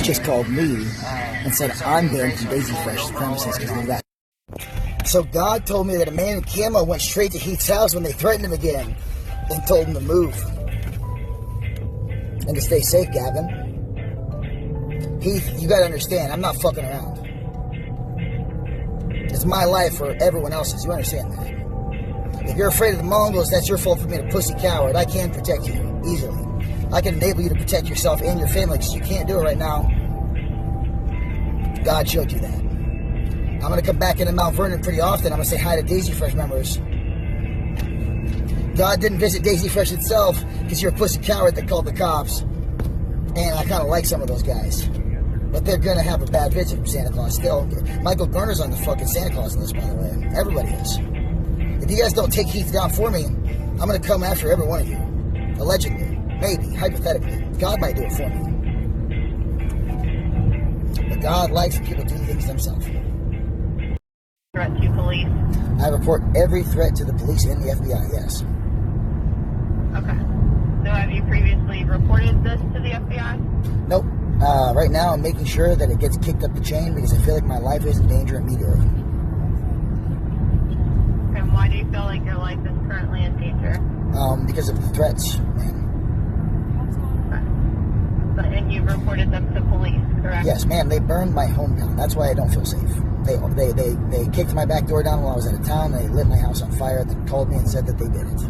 just called me and said I'm banned from Daisy Fresh premises because of that. So God told me that a man in camo went straight to Heath's house when they threatened him again and told him to move. And to stay safe, Gavin. Heath, you gotta understand, I'm not fucking around. It's my life or everyone else's, you understand that? If you're afraid of the Mongols, that's your fault for being a pussy coward. I can protect you, easily. I can enable you to protect yourself and your family, because you can't do it right now. God showed you that. I'm going to come back into Mount Vernon pretty often. I'm going to say hi to Daisy Fresh members. God didn't visit Daisy Fresh itself because you're a pussy coward that called the cops. And I kind of like some of those guys. But they're going to have a bad visit from Santa Claus still. Michael Garner's on the fucking Santa Claus list, by the way. Everybody is. If you guys don't take Heath down for me, I'm going to come after every one of you. Allegedly. Maybe. Hypothetically. God might do it for me. But God likes when people do things themselves. Threat to police? I report every threat to the police and the FBI, yes. Okay. So have you previously reported this to the FBI? Nope. Right now I'm making sure that it gets kicked up the chain because I feel like my life is in danger immediately. And why do you feel like your life is currently in danger? Because of the threats, ma'am. Okay. And you've reported them to police, correct? Yes, ma'am. They burned my home down. That's why I don't feel safe. They kicked my back door down while I was out of town. They lit my house on fire. Then called me and said that they did it.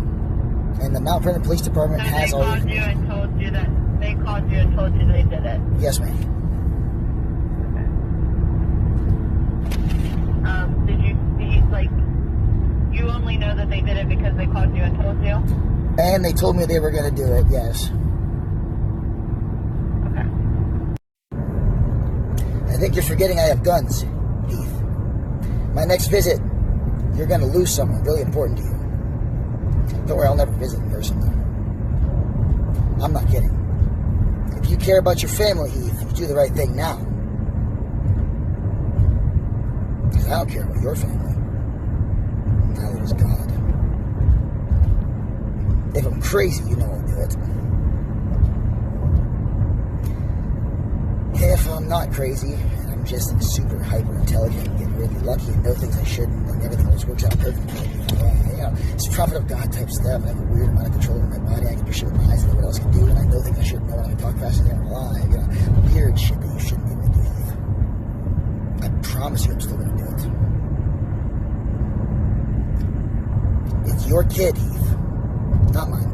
And the Mount Vernon Police Department has all. They called you and told you that they called you and told you they did it. Yes, ma'am. Okay. Did you see, like, you only know that they did it because they called you and told you? And they told me they were going to do it. Yes. Okay. I think you're forgetting I have guns, Heath. My next visit, you're going to lose someone really important to you. Don't worry, I'll never visit in person, though. I'm not kidding. If you care about your family, Heath, you do the right thing now. Because I don't care about your family. Neither does God. If I'm crazy, you know I'll do it. If I'm not crazy, and I'm just super hyper intelligent and getting really lucky and know things I shouldn't, and everything always works out perfectly. It's prophet of God type stuff. I have a weird amount of control over my body. I can do shit with my eyes that nobody else can do, and I know things I shouldn't know, and I can talk faster than I'm alive. Weird shit that you shouldn't be able to do. I promise you I'm still going to do it. It's your kid, Heath. Not mine.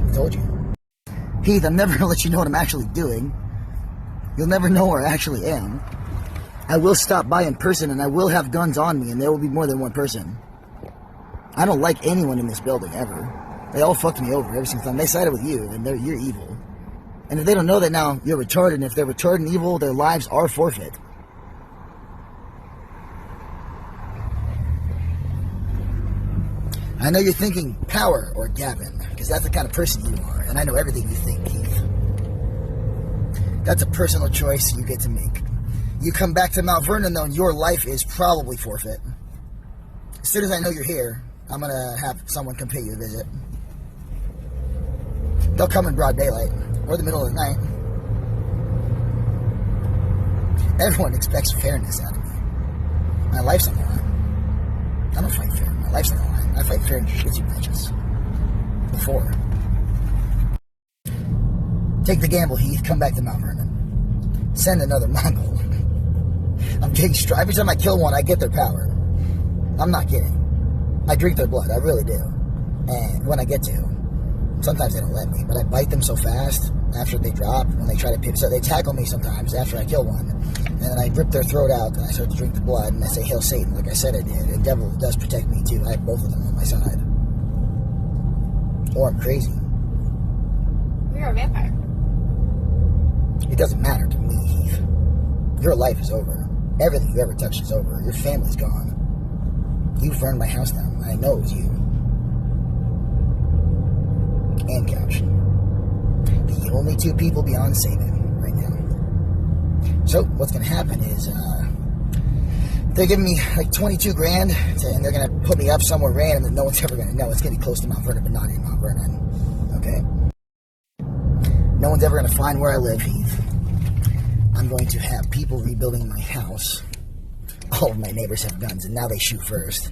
I told you. Heath, I'm never going to let you know what I'm actually doing. You'll never know where I actually am. I will stop by in person, and I will have guns on me, and there will be more than one person. I don't like anyone in this building, ever. They all fucked me over every single time. They sided with you, and you're evil. And if they don't know that now, you're retarded, and if they're retarded and evil, their lives are forfeit. I know you're thinking power or Gavin, because that's the kind of person you are, and I know everything you think, Heath. That's a personal choice you get to make. You come back to Mount Vernon, though, and your life is probably forfeit. As soon as I know you're here, I'm going to have someone come pay you a visit. They'll come in broad daylight, or the middle of the night. Everyone expects fairness out of me. My life's on the line. I don't fight fair. My life's on the line. I fight fair in jiu-jitsu matches. Before. Take the gamble, Heath. Come back to Mount Vernon. Send another Mongol. I'm getting strong. Every time I kill one, I get their power. I'm not kidding. I drink their blood. I really do. And when I get to, sometimes they don't let me, but I bite them so fast after they drop, when they try to pick. So they tackle me sometimes after I kill one. And then I rip their throat out, and I start to drink the blood, and I say, Hail Satan, like I said I did. And devil does protect me, too. I have both of them on my side. Or I'm crazy. You're a vampire. It doesn't matter to me, Heath. Your life is over. Everything you ever touched is over. Your family's gone. You burned my house down. I know it was you. And Couch. The only two people beyond saving right now. So, what's going to happen is, they're giving me like 22 grand, and they're going to put me up somewhere random that no one's ever going to know. It's going to be close to Mount Vernon, but not in Mount Vernon. Okay? No one's ever going to find where I live, Heath. I'm going to have people rebuilding my house. All of my neighbors have guns, and now they shoot first.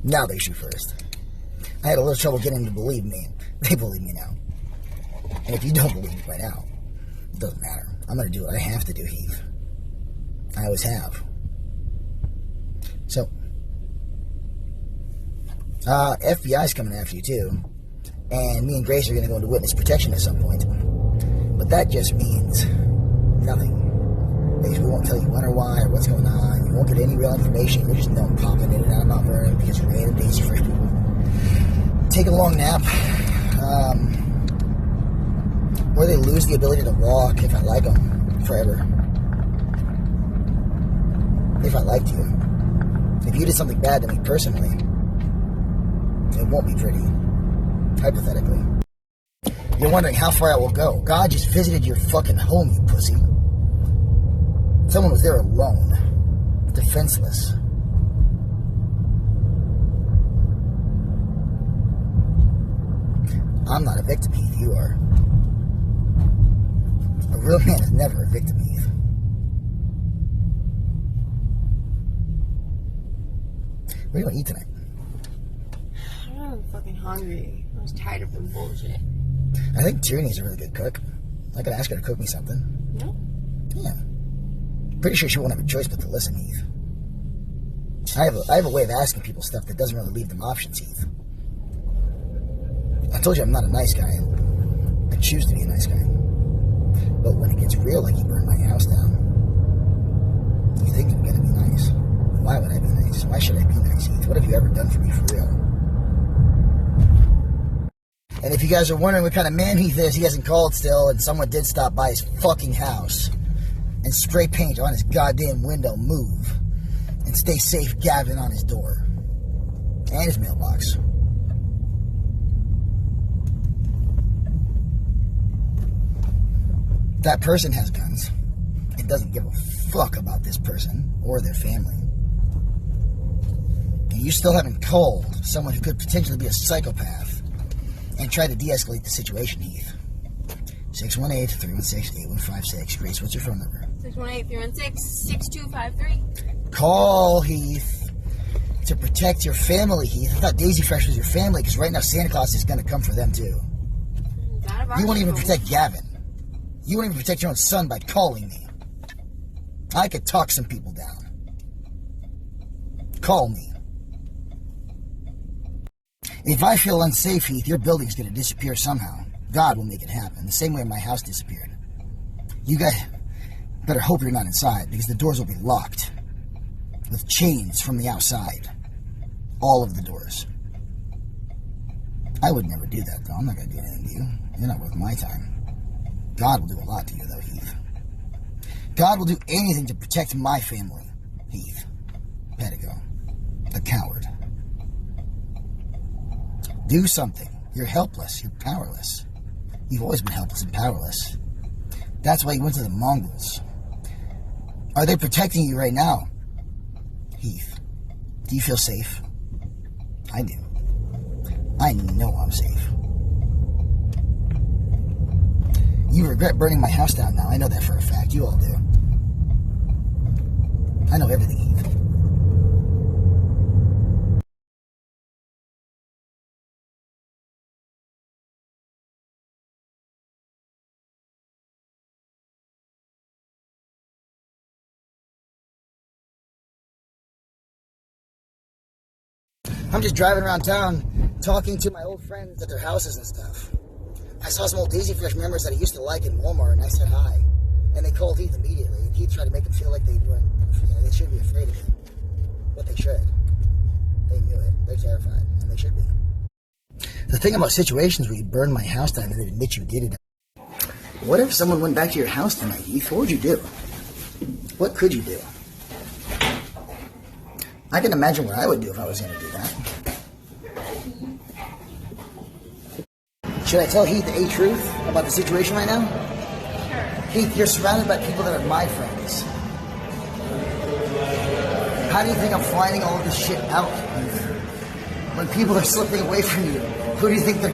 Now they shoot first. I had a little trouble getting them to believe me. They believe me now. And if you don't believe me by now, it doesn't matter. I'm going to do what I have to do, Heath. I always have. So, FBI's coming after you too. And me and Grace are going to go into witness protection at some point. But that just means nothing. Because we won't tell you when or why or what's going on. You won't get any real information. You'll just know I'm popping in and out of Mount Vernon because you're random daisy fresh people. Take a long nap. Or they lose the ability to walk if I like them forever. If I liked you. If you did something bad to me personally, it won't be pretty. Hypothetically. You're wondering how far I will go. God just visited your fucking home, you pussy. Someone was there alone. Defenseless. I'm not a victim, Heath. You are. A real man is never a victim, Heath. What are you going to eat tonight? I'm fucking hungry. I was tired of the bullshit. I think Tierney's a really good cook. I could ask her to cook me something. No? Yeah. Pretty sure she won't have a choice but to listen, Heath. I have a way of asking people stuff that doesn't really leave them options, Heath. I told you I'm not a nice guy. I choose to be a nice guy. But when it gets real, like you burned my house down, you think I'm gonna be nice. Why would I be nice? Why should I be nice, Heath? What have you ever done for me for real? And if you guys are wondering what kind of man Heath is, he hasn't called still, and someone did stop by his fucking house and spray paint on his goddamn window, move, and stay safe Gavin on his door. And his mailbox. That person has guns. It doesn't give a fuck about this person or their family. And you still haven't called someone who could potentially be a psychopath and try to de-escalate the situation, Heath. 618-316-8156. Grace, what's your phone number? 618-316-6253. Call, Heath, to protect your family, Heath. I thought Daisy Fresh was your family, because right now Santa Claus is going to come for them, too. You won't even protect Gavin. You won't even protect your own son by calling me. I could talk some people down. Call me. If I feel unsafe, Heath, your building's going to disappear somehow. God will make it happen, the same way my house disappeared. You guys better hope you're not inside, because the doors will be locked with chains from the outside. All of the doors. I would never do that, though. I'm not going to do anything to you. You're not worth my time. God will do a lot to you, though, Heath. God will do anything to protect my family, Heath Pedigo, the coward. Do something. You're helpless. You're powerless. You've always been helpless and powerless. That's why you went to the Mongols. Are they protecting you right now, Heath? Do you feel safe? I do. I know I'm safe. You regret burning my house down now. I know that for a fact. You all do. I know everything, Heath. I'm just driving around town talking to my old friends at their houses and stuff. I saw some old Daisy Fresh members that I used to like in Walmart, and I said hi. And they called Heath immediately, and Heath tried to make them feel like they weren't, they shouldn't be afraid of him. But they should. They knew it. They're terrified, and they should be. The thing about situations where you burn my house down and then admit you did it. What if someone went back to your house tonight, Heath? What would you do? What could you do? I can imagine what I would do if I was going to do that. Should I tell Heath the truth about the situation right now? Sure. Heath, you're surrounded by people that are my friends. How do you think I'm finding all of this shit out, Heath? When people are slipping away from you, who do you think they're